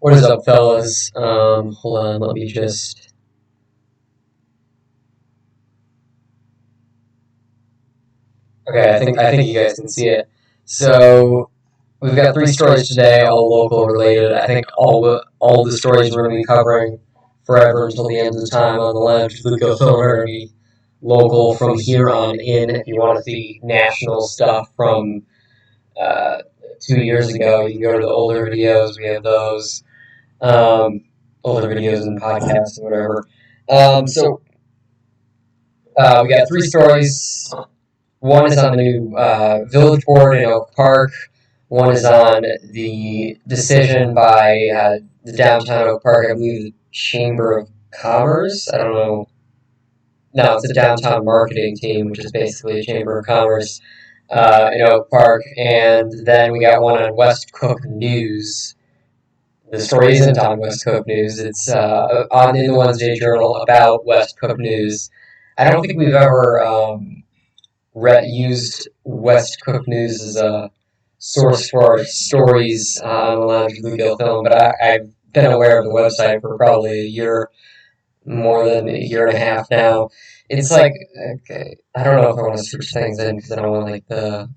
What is up, fellas? Hold on, let me just. Okay, I think you guys can see it. So we've got three stories today, all local related. I think all the stories we're going to be covering forever until the end of the time on the Lounge with Luke Gilfillan are going to be local from here on in. If you want to see national stuff from uh, 2 years ago, you can go to the older videos. We have those. Older videos and podcasts and whatever. We got three stories. One is on the new village board in Oak Park. One is on the decision by the downtown Oak Park, I believe the Chamber of Commerce. I don't know. No, it's the downtown marketing team, which is basically a Chamber of Commerce in Oak Park. And then we got one on West Cook News. The story isn't on West Cook News. It's in the Wednesday Journal about West Cook News. I don't think we've ever used West Cook News as a source for our stories on the Lounge with Luke Gilfillan, but I've been aware of the website for probably a year, more than a year and a half now. It's like, okay, I don't know if I want to search things in because I don't want like the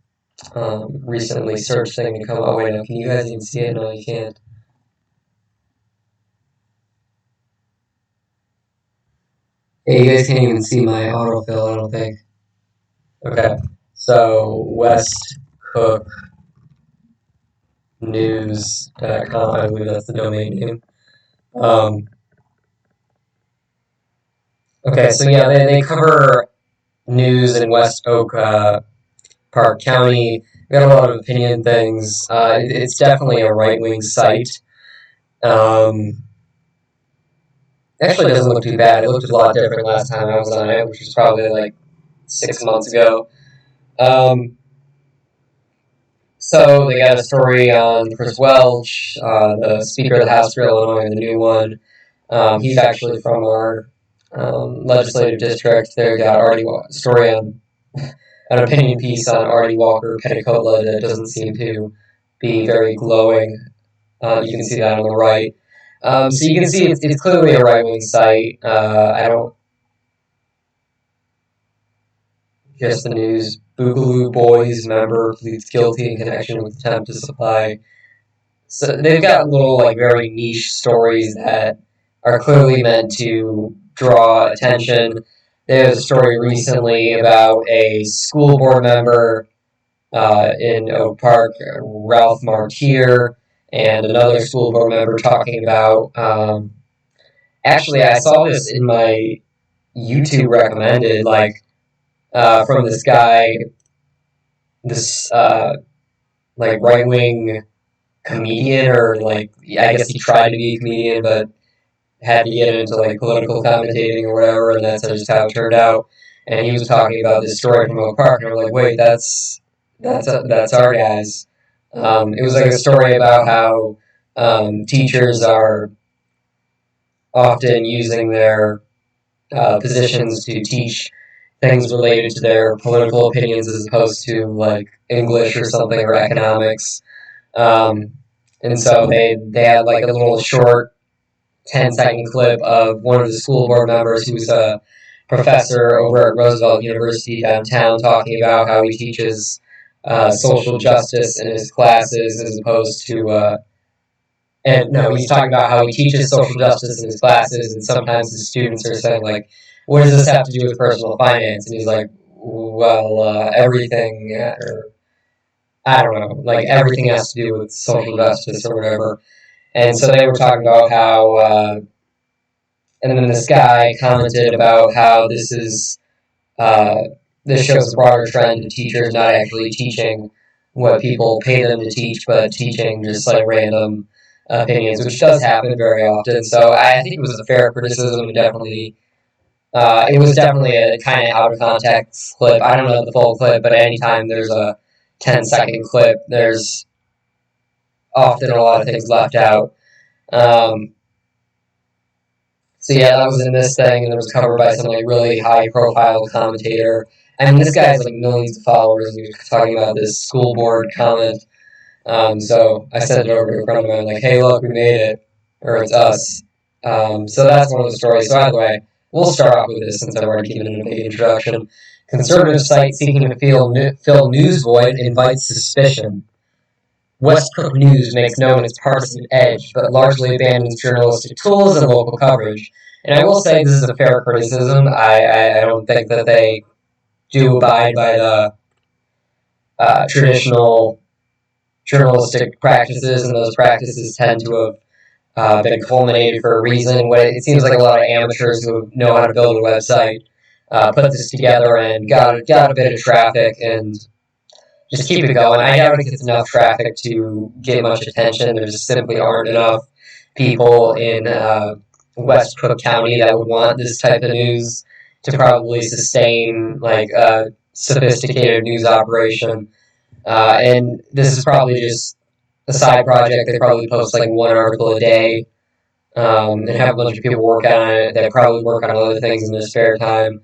recently searched thing to come. Oh wait, no, can you guys even see it? No, you can't. Hey, you guys can't even see my autofill, I don't think. Okay, so West Cook News.com, I believe that's the domain name. Okay, so yeah, they cover news in West Oak Park County. We got a lot of opinion things. It's definitely a right wing site. Um, Actually, it doesn't look too bad. It looked a lot different last time I was on it, which was probably like 6 months ago. Um, so they got a story on Chris Welch, the Speaker of the House for Illinois, the new one. He's actually from our legislative district. They got a story on an opinion piece on Artie Walker Petticoat that doesn't seem to be very glowing. You can see that on the right. So you can see it's clearly a right wing site. I don't guess the news. Boogaloo Boys member pleads guilty in connection with attempt to supply. So they've got little like very niche stories that are clearly meant to draw attention. There was a story recently about a school board member in Oak Park, Ralph Martier, and another school board member talking about. Actually, I saw this in my YouTube recommended, like from this guy, this like right wing comedian, or like I guess he tried to be a comedian, but had to get into like political commentating or whatever, and that's just how it turned out. And he was talking about this story from Oak Park, and I'm like, wait, that's our guys. It was like a story about how teachers are often using their positions to teach things related to their political opinions as opposed to like English or something or economics. Um, and so they had like a little short 10-second clip of one of the school board members who's a professor over at Roosevelt University downtown talking about how he teaches social justice in his classes as opposed to and no, he's talking about how he teaches social justice in his classes, and sometimes the students are saying like, "What does this have to do with personal finance?" And he's like, "Well, everything, or I don't know, like everything has to do with social justice or whatever." And so they were talking about how, and then this guy commented about how uh, this shows a broader trend of teachers not actually teaching what people pay them to teach, but teaching just like random opinions, which does happen very often. So I think it was a fair criticism, and definitely it was definitely a kind of out of context clip. I don't know the full clip, but anytime there's a 10-second clip, there's often a lot of things left out. Um, so yeah, that was in this thing, and it was covered by some like really high profile commentator. I mean, this guy has like millions of followers, and he was talking about this school board comment. So I sent it over to a friend of mine, like, "Hey, look, we made it." or it's us. So that's one of the stories. So either way, we'll start off with this since I've already given it a big introduction. Conservative site seeking to fill news void invites suspicion. West Cook News makes known its partisan edge, but largely abandons journalistic tools and local coverage. And I will say this is a fair criticism. I don't think that they do abide by the traditional journalistic practices, and those practices tend to have been culminated for a reason. It seems like a lot of amateurs who know how to build a website put this together and got a bit of traffic and just keep it going. I doubt it gets enough traffic to get much attention. There just simply aren't enough people in West Cook County that would want this type of news to probably sustain like a sophisticated news operation. And this is probably just a side project. They probably post like one article a day and have a bunch of people work on it. They probably work on other things in their spare time.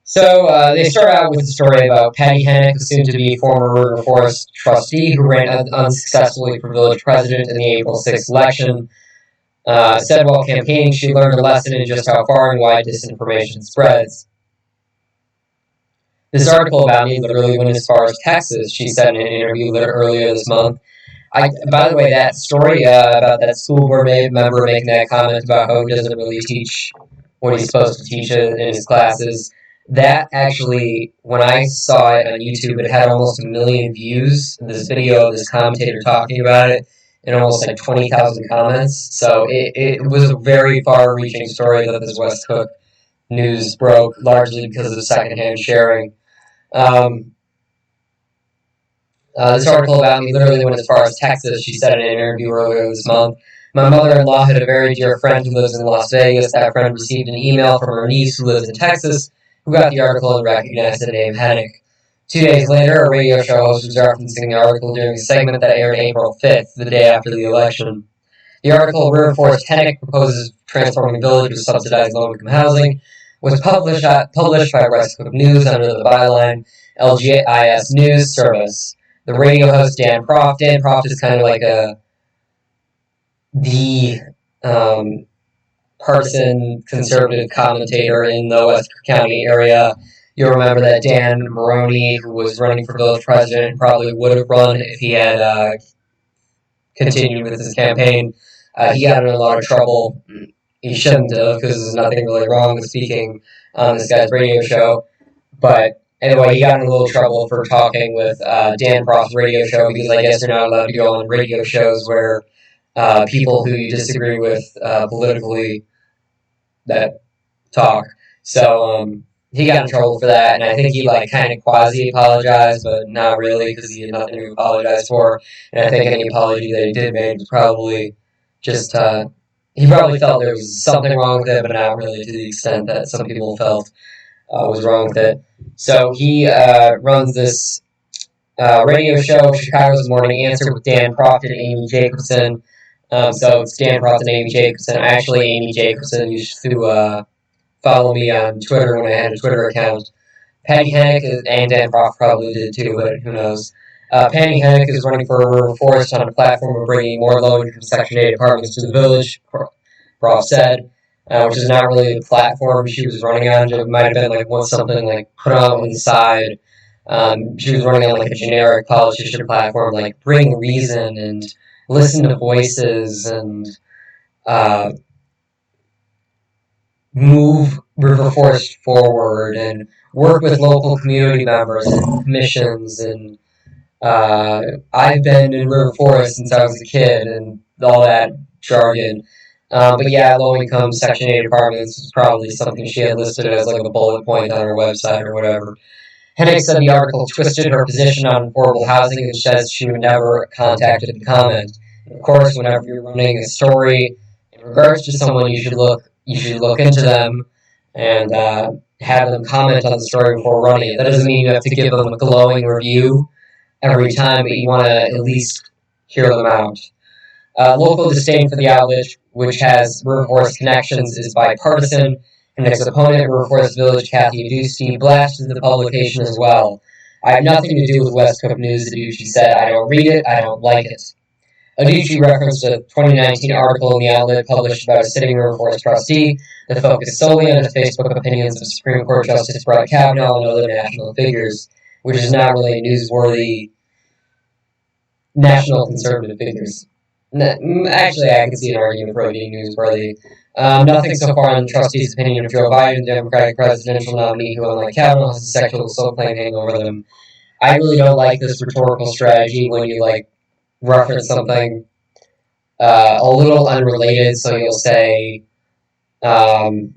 So they start out with a story about Patty Hennick, a soon-to-be former River Forest trustee who ran unsuccessfully for village president in the April 6th election. Said while campaigning, she learned a lesson in just how far and wide disinformation spreads. This article about me literally went as far as Texas, she said in an interview earlier this month. By the way, that story about that school board member making that comment about how he doesn't really teach what he's supposed to teach in his classes, that actually, when I saw it on YouTube, it had almost 1 million views, this video of this commentator talking about it, and almost like 20,000 comments. So it was a very far-reaching story that this West Cook news broke, largely because of secondhand sharing. This article about me literally went as far as Texas, she said in an interview earlier this month. My mother-in-law had a very dear friend who lives in Las Vegas. That friend received an email from her niece who lives in Texas, who got the article and recognized the name Hennick. 2 days later, a radio show host was referencing the article during a segment that aired April 5th, the day after the election. The article, River Forest Hennick proposes transforming village with subsidized low-income housing, was published by West Cook News under the byline LGIS News Service. The radio host Dan Proft. Dan Proft is kind of like the partisan conservative commentator in the West Cook County area. You'll remember that Dan Maroney, who was running for village president, probably would have run if he had continued with his campaign. He got in a lot of trouble. He shouldn't have, because there's nothing really wrong with speaking on this guy's radio show. But anyway, he got in a little trouble for talking with Dan Proft's radio show, because I guess you're not allowed to go on radio shows where people who you disagree with politically that talk. So he got in trouble for that, and I think he like kind of quasi-apologized, but not really, because he had nothing to apologize for. And I think any apology that he did make was probably just he probably felt there was something wrong with it, but not really to the extent that some people felt was wrong with it. So he runs this radio show, Chicago's Morning Answer, with Dan Proft and Amy Jacobson. So it's Dan Proft and Amy Jacobson. Actually, Amy Jacobson used to follow me on Twitter when I had a Twitter account. Patty Hennick and Dan Proft probably did too, but who knows. Patty Hennick is running for River Forest on a platform of bringing more low-income Section 8 apartments to the village, Proft said, which is not really the platform she was running on. It might have been like something like put on the side. She was running on like a generic politician platform, like bring reason and listen to voices and move River Forest forward and work with local community members and commissions. And I've been in River Forest since I was a kid and all that jargon. But yeah, low-income Section 8 apartments is probably something she had listed as like a bullet point on her website or whatever. Hennick said the article twisted her position on affordable housing and says she would never contacted the comment. Of course, whenever you're running a story in regards to someone, you should look into them and have them comment on the story before running it. That doesn't mean you have to give them a glowing review every time, but you want to at least hear them out. Local disdain for the outlet, which has River Forest connections, is bipartisan, and its opponent, River Forest Village, Kathy Adusti, blasted the publication as well. I have nothing to do with West Cook News, Adusti said. I don't read it, I don't like it. Adichie referenced a 2019 article in the outlet published about a sitting room forest trustee that focused solely on the Facebook opinions of Supreme Court Justice Brett Kavanaugh and other national figures, which is not really newsworthy national conservative figures. Actually, I can see an argument for it being newsworthy. Nothing so far in the trustee's opinion of Joe Biden, the Democratic presidential nominee, who, unlike Kavanaugh, has a sexual assault claim hanging over them. I really don't like this rhetorical strategy when you reference something a little unrelated. So you'll say, so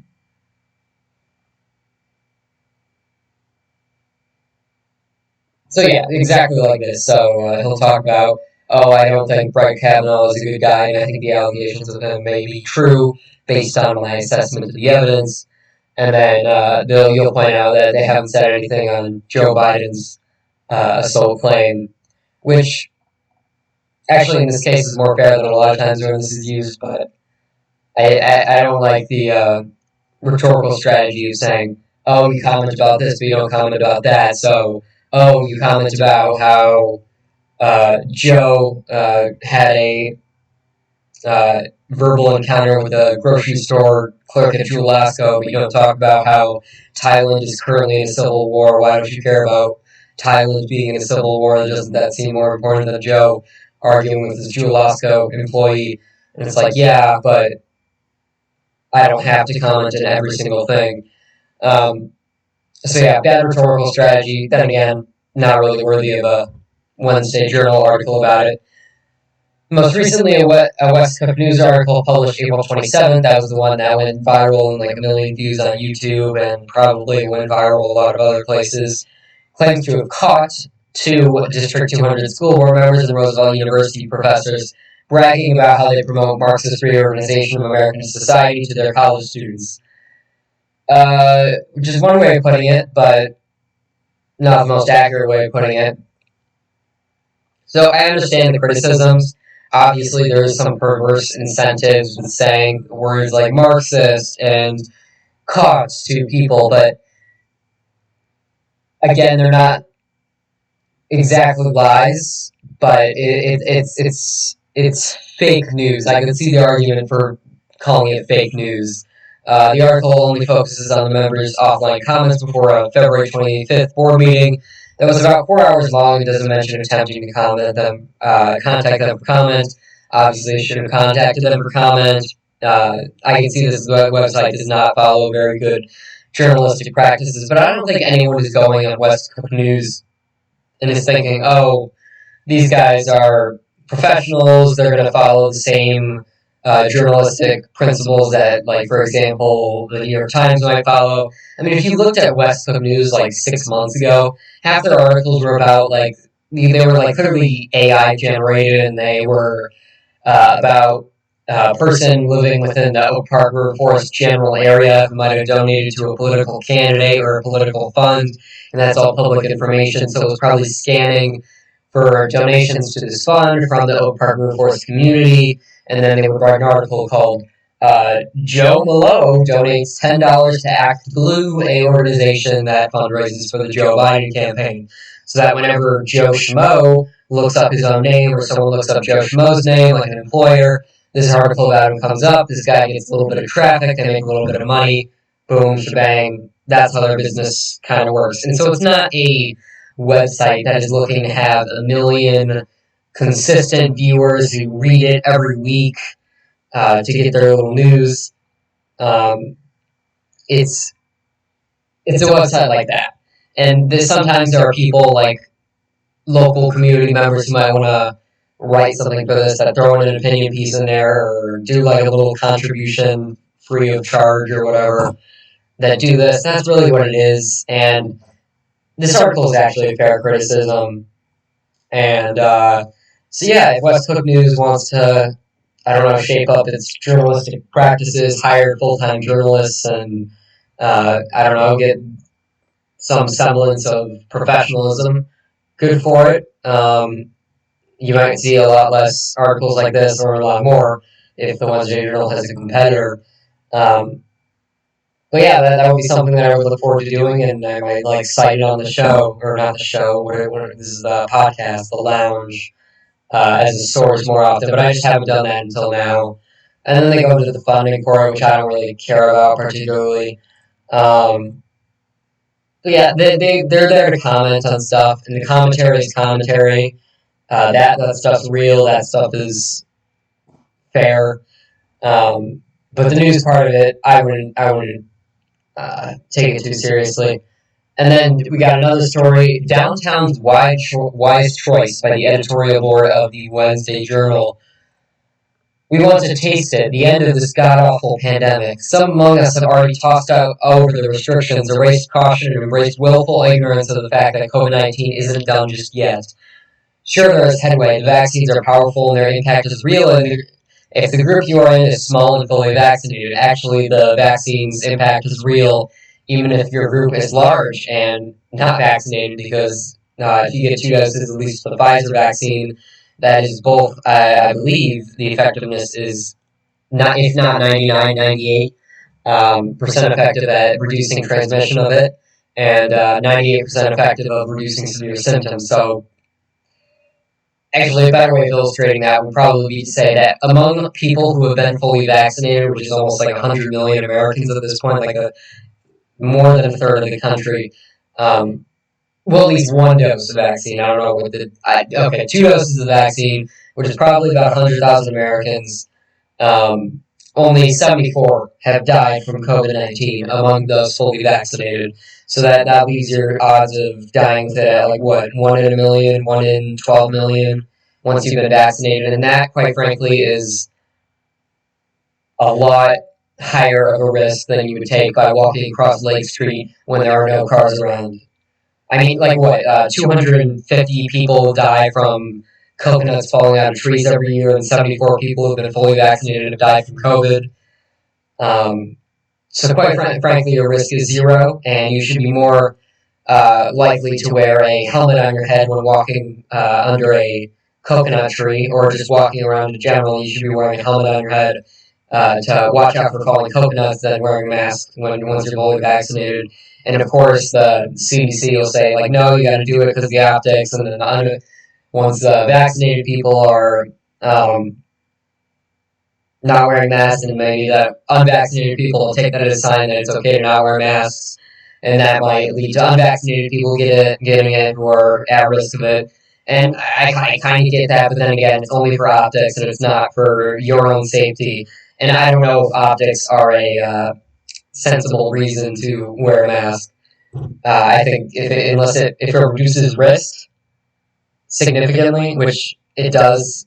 yeah, exactly like this. So he'll talk about, oh, I don't think Brett Kavanaugh is a good guy, and I think the allegations of him may be true based on my assessment of the evidence. And then you'll point out that they haven't said anything on Joe Biden's assault claim, which actually in this case is more fair than a lot of times when this is used, but I don't like the rhetorical strategy of saying, oh, you comment about this, but you don't comment about that, so, oh, you comment about how Joe had a verbal encounter with a grocery store clerk at Julasco, but you don't talk about how Thailand is currently in a civil war. Why don't you care about Thailand being in a civil war? Doesn't that seem more important than Joe arguing with his Julasco employee? And it's like, yeah, but I don't have to comment on every single thing. So yeah, bad rhetorical strategy. Then again, not really worthy of a Wednesday Journal article about it. Most recently, a West Coast News article published April 27th. That was the one that went viral and 1 million views on YouTube and probably went viral a lot of other places. Claims to have caught 2 District 200 school board members and Roosevelt University professors bragging about how they promote Marxist reorganization of American society to their college students. Which is one way of putting it, but not the most accurate way of putting it. So I understand the criticisms. Obviously, there is some perverse incentives with saying words like Marxist and costs to people, but again, they're not exactly lies, but it's fake news. I could see the argument for calling it fake news. The article only focuses on the members' offline comments before a February 25th board meeting that was about 4 hours long. It doesn't mention attempting to contact them for comment. Obviously, I should have contacted them for comment. I can see this website does not follow very good journalistic practices, but I don't think anyone is going on West Coast News and is thinking, oh, these guys are professionals, they're going to follow the same journalistic principles that, for example, the New York Times might follow. I mean, if you looked at West Coast News 6 months ago, half their articles were about, they were clearly AI generated, and they were about a person living within the Oak Park River Forest general area who might have donated to a political candidate or a political fund, and that's all public information, so it was probably scanning for donations to this fund from the Oak Park River Forest community, and then they would write an article called Joe Malone donates $10 to Act Blue, a organization that fundraises for the Joe Biden campaign. So that whenever Joe Schmo looks up his own name, or someone looks up Joe Schmo's name, like an employer, this article about him comes up, this guy gets a little bit of traffic, they make a little bit of money, boom, shebang, that's how their business kind of works. And so it's not a website that is looking to have 1 million consistent viewers who read it every week to get their little news. It's a website like that. And sometimes there are people local community members who might want to write something for this, that throw in an opinion piece in there, or do a little contribution free of charge or whatever, that do this. That's really what it is. And this article is actually a fair criticism. And so yeah, if West Coast News wants to, I don't know, shape up its journalistic practices, hire full-time journalists, and I don't know, get some semblance of professionalism, good for it. You might see a lot less articles like this, or a lot more, if the Wednesday Journal has a competitor. But yeah, that would be something that I would look forward to doing, and I might cite it on the show, or not the show, this is the podcast, The Lounge, as a source more often, but I just haven't done that until now. And then they go to the funding for it, which I don't really care about particularly. But yeah, they're there to comment on stuff, and the commentary is commentary. That stuff's real. That stuff is fair. But the news part of it, I wouldn't take it too seriously. And then we got another story: Downtown's Wise Choice by the editorial board of the Wednesday Journal. We want to taste it, the end of this god-awful pandemic. Some among us have already tossed out over the restrictions, erased caution, and embraced willful ignorance of the fact that COVID-19 isn't done just yet. Sure, there is headway. The vaccines are powerful and their impact is real, and if the group you are in is small and fully vaccinated, actually the vaccine's impact is real, even if your group is large and not vaccinated, because if you get 2 doses, at least for the Pfizer vaccine, that is both, I believe, the effectiveness is, not if not 99, 98% effective at reducing transmission of it, and 98% effective of reducing severe symptoms. So, actually, a better way of illustrating that would probably be to say that among people who have been fully vaccinated, which is almost like 100 million Americans at this point, like more than a third of the country, well, at least 1 dose of vaccine. I don't know what 2 doses of vaccine, which is probably about 100,000 Americans. Only 74 have died from COVID-19 among those fully vaccinated. So that leaves your odds of dying with it at like what, 1 in a million, 1 in 12 million once you've been vaccinated. And that, quite frankly, is a lot higher of a risk than you would take by walking across Lake Street when there are no cars around. I mean, like what, 250 people die from coconuts falling out of trees every year, and 74 people who have been fully vaccinated have died from COVID. So quite frankly, your risk is 0, and you should be more likely to wear a helmet on your head when walking under a coconut tree, or just walking around in general. You should be wearing a helmet on your head to watch out for falling coconuts than wearing a mask once you're fully vaccinated. And of course, the CDC will say, like, no, you got to do it because of the optics. And then once the vaccinated people are not wearing masks, and maybe the unvaccinated people will take that as a sign that it's okay to not wear masks. And that might lead to unvaccinated people getting it who are at risk of it. And I kind of get that, but then again, it's only for optics, and it's not for your own safety. And I don't know if optics are a sensible reason to wear a mask. I think if it reduces risk significantly, which it does,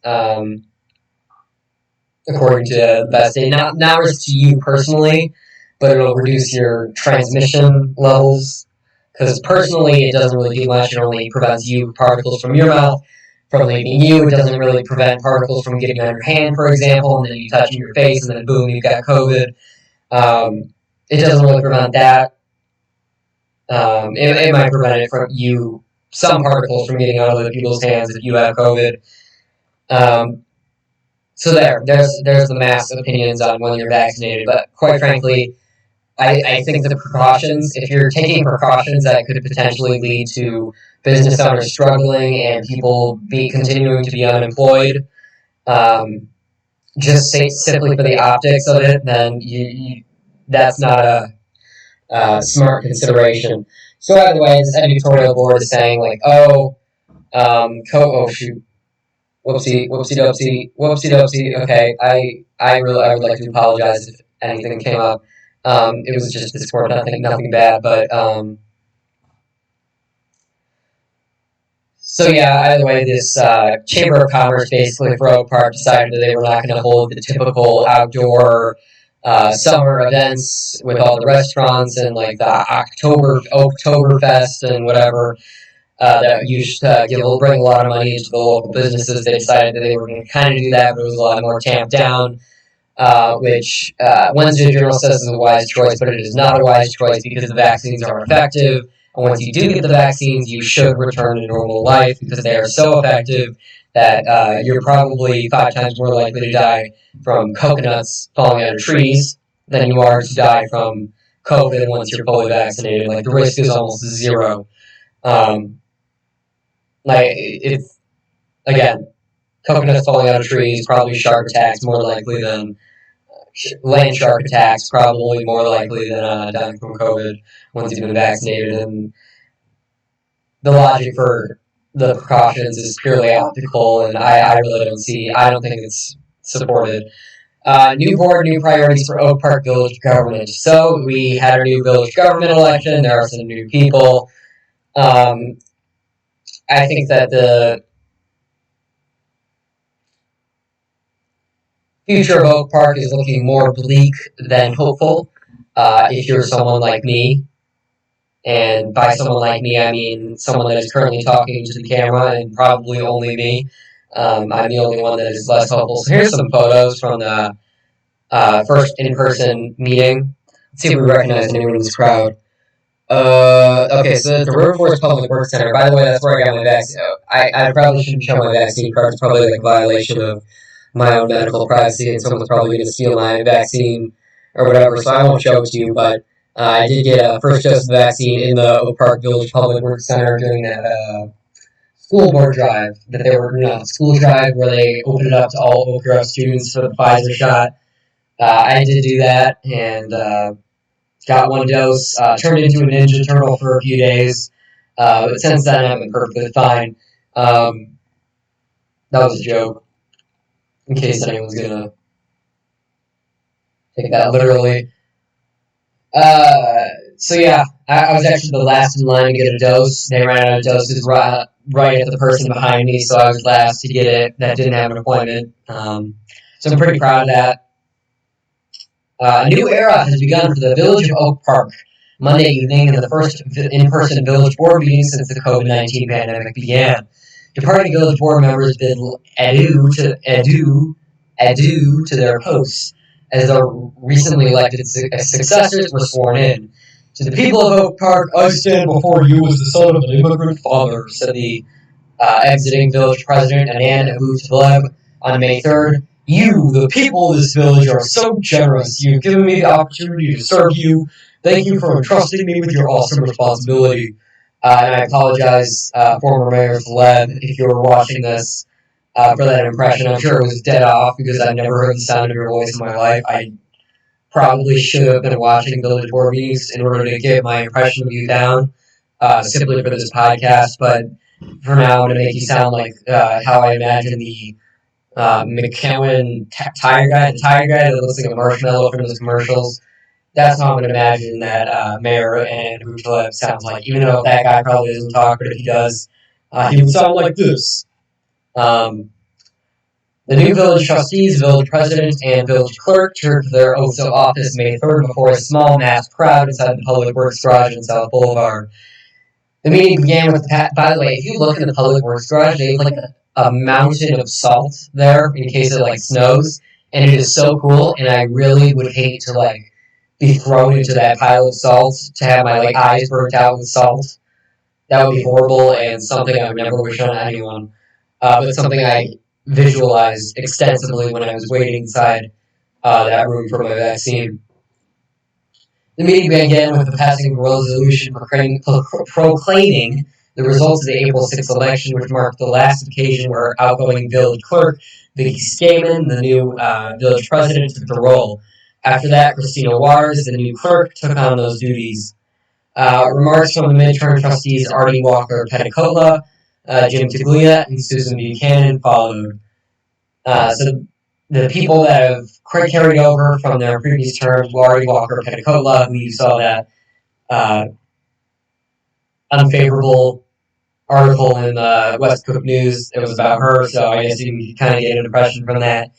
according to the best data, not risk to you personally, but it'll reduce your transmission levels. Because personally, it doesn't really do much. It only prevents particles from your mouth from leaving you. It doesn't really prevent particles from getting on your hand, for example, and then you touch your face, and then boom, you've got COVID. It doesn't really prevent that. It might prevent it from some particles from getting on other people's hands if you have COVID. So there's the mass opinions on whether you're vaccinated, but quite frankly, I think the precautions, if you're taking precautions that could potentially lead to business owners struggling and people continuing to be unemployed, just simply for the optics of it, then that's not a smart consideration. So either way, this editorial board is saying like, oh shoot, whoopsie dopsie. Okay, I would like to apologize if anything came up. It was just Discord, nothing bad, but so yeah, either way, this Chamber of Commerce basically for Oak Park decided that they were not going to hold the typical outdoor summer events with all the restaurants and like the Oktoberfest and whatever that used to bring a lot of money into the local businesses. They decided that they were going to kind of do that, but it was a lot more tamped down. Which Wednesday Journal says is a wise choice, but it is not a wise choice because the vaccines are effective. And once you do get the vaccines, you should return to normal life because they are so effective that you're probably 5 times more likely to die from coconuts falling out of trees than you are to die from COVID once you're fully vaccinated. Like, the risk is almost 0. Again, coconuts falling out of trees, probably shark attacks more likely than land shark attacks, probably more likely than dying from COVID once you've been vaccinated. And the logic for the precautions is purely optical, and I really I don't think it's supported. New board, new priorities for Oak Park Village government. So we had our new village government election. There are some new people. I think that the future of Oak Park is looking more bleak than hopeful. If you're someone like me, and by someone like me, I mean someone that is currently talking to the camera, and probably only me. I'm the only one that is less hopeful. So here's some photos from the first in-person meeting. Let's see if we recognize anyone in this crowd. Okay, so it's the River Forest Public Works Center. By the way, that's where I got my vaccine. I probably shouldn't show my vaccine card. It's probably like a violation of my own medical privacy, and someone's probably going to steal my vaccine or whatever, so I won't show it to you, but I did get a first dose of vaccine in the Oak Park Village Public Works Center during that school board drive that they were, school drive where they opened it up to all Oak Grove students for the Pfizer shot. I did do that, and got one dose, turned into a Ninja Turtle for a few days, but since then I've been perfectly fine. That was a joke, in case anyone's gonna take that literally. So yeah, I was actually the last in line to get a dose. They ran out of doses right at the person behind me, so I was last to get it that didn't have an appointment. So I'm pretty proud of that. A new era has begun for the Village of Oak Park Monday evening in the first in-person village board meeting since the COVID-19 pandemic began. Departing village board members bid adieu to their posts as their recently elected successors were sworn in. To the people of Oak Park, I stand before you as the son of an immigrant father, said the exiting village president, Anand Abu-Taleb, on May 3rd. You, the people of this village, are so generous. You've given me the opportunity to serve you. Thank you for entrusting me with your awesome responsibility. And I apologize, former Mayor Taleb, if you were watching this, for that impression. I'm sure it was dead off because I've never heard the sound of your voice in my life. I probably should have been watching village board meetings in order to get my impression of you down, simply for this podcast. But for now, I'm going to make you sound like how I imagine the McCowan tire guy, the tire guy that looks like a marshmallow from those commercials. That's how I'm going to imagine that Mayor and Abu-Taleb sounds like, even though that guy probably doesn't talk, but if he does, he would sound like this. The new village trustees, village president, and village clerk took their oaths of office May 3rd before a small masked crowd inside the Public Works Garage in South Boulevard. The meeting began with, by the way, if you look in the Public Works Garage, they have like a mountain of salt there in case it like snows, and it is so cool, and I really would hate to like be thrown into that pile of salt to have my like eyes burnt out with salt. That would be horrible and something I would never wish on anyone. But something I visualized extensively when I was waiting inside that room for my vaccine. The meeting began with the passing of a resolution proclaiming the results of the April 6th election, which marked the last occasion where outgoing village clerk Vicky Skaman, the new village president, took the role. After that, Christina Waters, the new clerk, took on those duties. Remarks from the midterm trustees Artie Walker-Petticola, Jim Taglia, and Susan Buchanan followed. So the people that have carried over from their previous terms were Artie Walker-Petticola, who you saw that unfavorable article in the West Cook News. It was about her, so I guess you can kind of get an impression from that.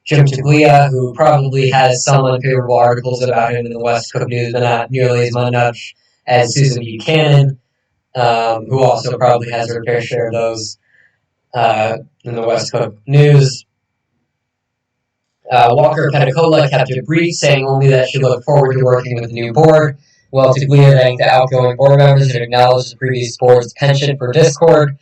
Jim Taglia, who probably has some unfavorable articles about him in the West Cook News, but not nearly as much as Susan Buchanan, who also probably has her fair share of those in the West Cook News. Walker-Petticola kept it brief, saying only that she looked forward to working with the new board, while Taglia thanked the outgoing board members and acknowledged the previous board's penchant for discord.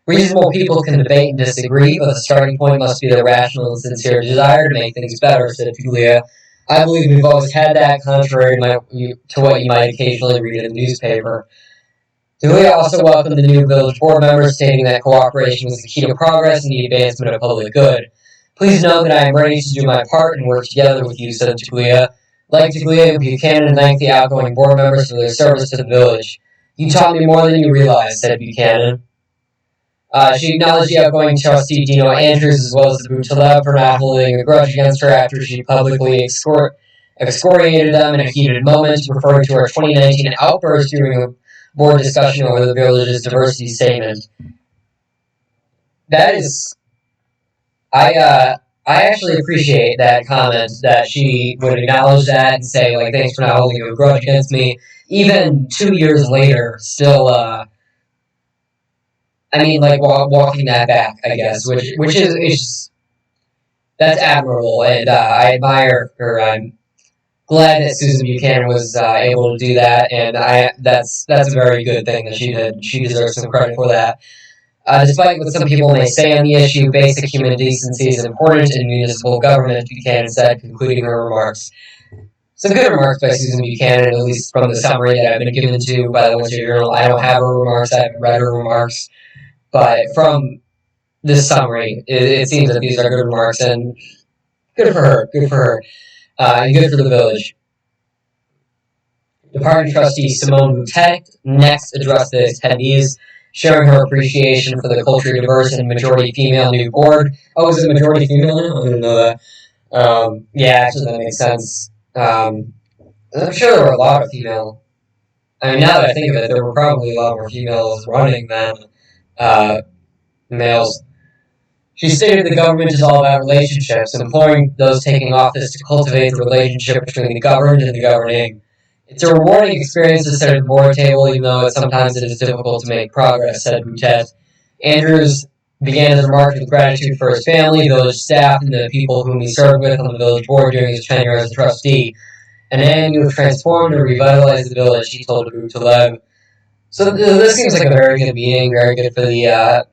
Reasonable people can debate and disagree, but the starting point must be the rational and sincere desire to make things better, said Taglia. I believe we've always had that, contrary to what you might occasionally read in the newspaper. Tagulia also welcomed the new village board members, stating that cooperation was the key to progress and the advancement of public good. Please note that I am ready to do my part and work together with you, said Tagulia. Like Tagulia, Buchanan thanked the outgoing board members for their service to the village. You taught me more than you realize, said Buchanan. She acknowledged the outgoing trustee Dino Andrews as well as the Boutaleb for not holding a grudge against her after she publicly excoriated them in a heated moment, referring to her 2019 outburst during a board discussion over the village's diversity statement. That is, I actually appreciate that comment, that she would acknowledge that and say, like, thanks for not holding a grudge against me. Even 2 years later, still, walking that back, I guess, which is that's admirable, and I admire her. I'm glad that Susan Buchanan was able to do that, and that's a very good thing that she did. She deserves some credit for that. Despite what some people may say on the issue, basic human decency is important in municipal government, Buchanan said, concluding her remarks. Some good remarks by Susan Buchanan, at least from the summary that I've been given to by the Winter Journal. I don't have her remarks, I haven't read her remarks, but from this summary, it seems that these are good remarks, and good for her, and good for the village. Department trustee Simone Boutet next addressed the attendees, sharing her appreciation for the culturally diverse and majority female new board. Oh, is it majority female now? I didn't know that. Yeah, actually that makes sense. I'm sure there were a lot of female. I mean, now that I think of it, there were probably a lot more females running than males. She stated the government is all about relationships, imploring those taking office to cultivate the relationship between the governed and the governing. It's a rewarding experience to sit at the board table, even though sometimes it is difficult to make progress, said Boutet. Andrews began his remarks with gratitude for his family, village staff, and the people whom he served with on the village board during his tenure as a trustee. "A man you have transformed and revitalized the village," he told Boutaleb. So this seems like a very good meeting, very good for the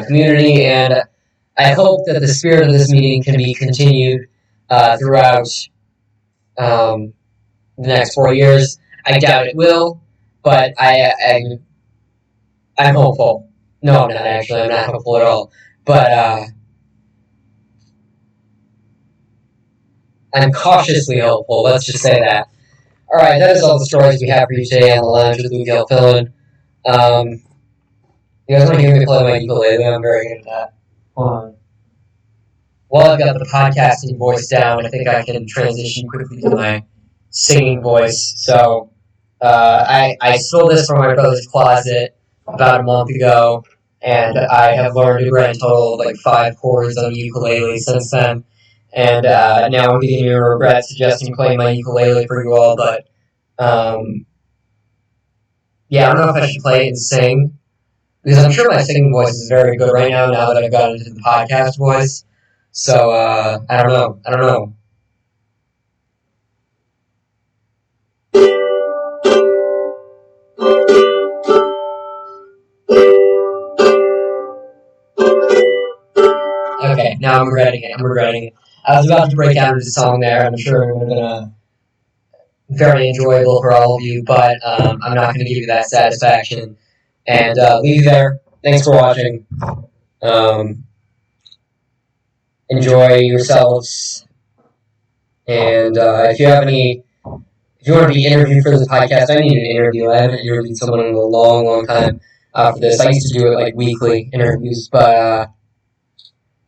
community, and I hope that the spirit of this meeting can be continued throughout the next 4 years. I doubt it will, but I'm hopeful. No, I'm not actually. I'm not hopeful at all. But I'm cautiously hopeful. Let's just say that. All right, that is all the stories we have for you today on the lounge with Luke Gilfillan. You guys want to hear me play my ukulele? I'm very good at that. Hold on. While I've got the podcasting voice down, I think I can transition quickly to my singing voice. So I stole this from my brother's closet about a month ago, and I have learned a grand total of like 5 chords on the ukulele since then. And now I'm beginning to regret suggesting playing my ukulele for you all, but yeah, I don't know if I should play it and sing, because I'm sure my singing voice is very good right now that I've gotten into the podcast voice. So I don't know. Okay, now I'm regretting it. I was about to break out into the song there, and I'm sure it would have been very enjoyable for all of you, but I'm not going to give you that satisfaction. And leave you there. Thanks for watching. Enjoy yourselves. And if you want to be interviewed for this podcast, I need an interview. I haven't interviewed someone in a long, long time for this. I used to do it like weekly interviews, but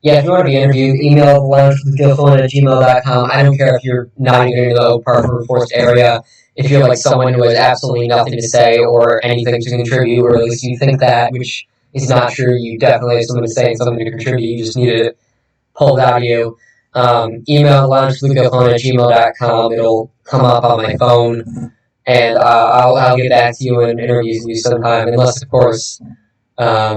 yeah, if you want to be interviewed, email loungewithgilfillan@gmail.com. I don't care if you're not even in the Oak Park or Forest area. If you're like someone who has absolutely nothing to say or anything to contribute, or at least you think that, which is not true, you definitely have something to say and something to contribute. You just need it pulled out of you. Email loungewithgilfillan@gmail.com. It'll come up on my phone, and I'll get back to you and interview you sometime, unless, of course, yeah.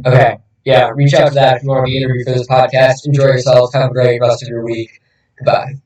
Okay. Yeah, reach out to that if you want to be interviewed for this podcast. Enjoy yourselves. Have a great rest of your week. Goodbye.